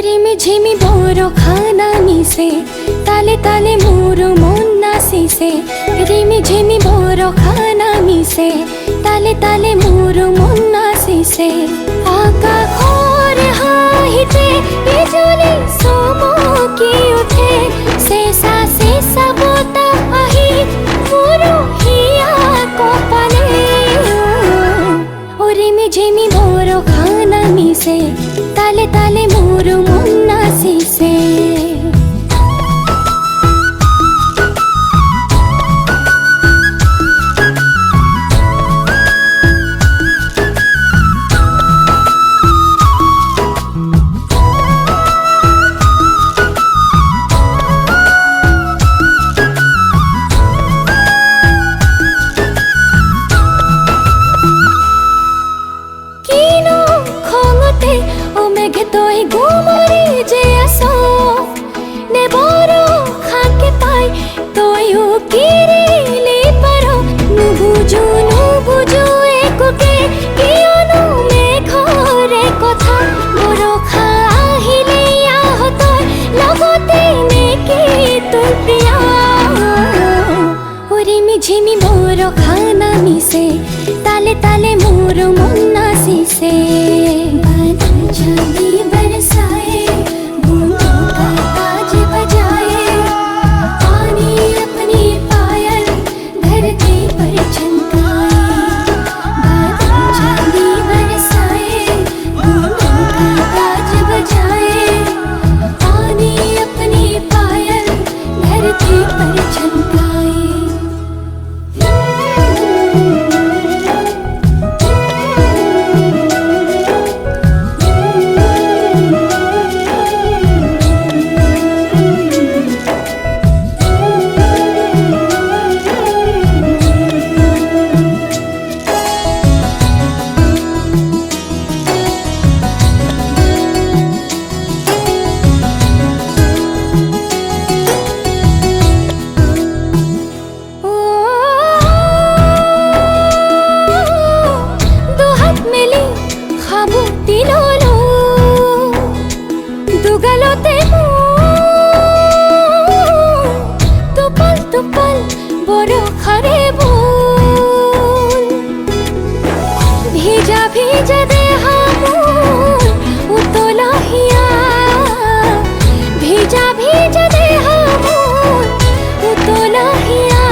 रिमी झिमी बोरो खाना मिसे ताले ताले मोरो मन नाचिसे रिमी झिमी बोरो खाना मिसे ताले ताले मोरो मन नाचिसे आकाशर हाहिते बिजुली चमकी उठे शेषा शेषा बताह आहि मोरो हिया कपाले रिमी झिमी बोरो खाना मिसे ताले ताले मोरो मन नाचिसे तोय गुमरी जे आसो ने बरो खाके पाई तोय किरिले पारो नुबुझु एकुके कियनो मेघरे कथा बरो खाहिले आह तोय लगते नेकी तोय प्रिया रिमी झिमी मोरो खाना मिसे ताले ताले मोरो मन नाचिसे चांदी बरसाए बूंदों का ताज बजाए पानी अपनी पायल धरती पर चमकाए बादल चांदी बरसाए बूंदों का ताज बजाए पानी अपनी पायल धरती पर चमकाए भेजा दे हमूल उतोला हिया भेजा दे हमूल उतोला हिया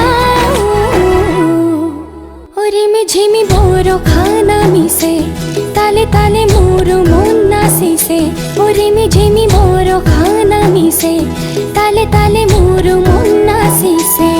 रिमी झिमी बोरो खाना मिसे ताले ताले मोरो मन नाचिसे रिमी झिमी बोरो खाना मिसे ताले ताले मोरो मन नाचिसे।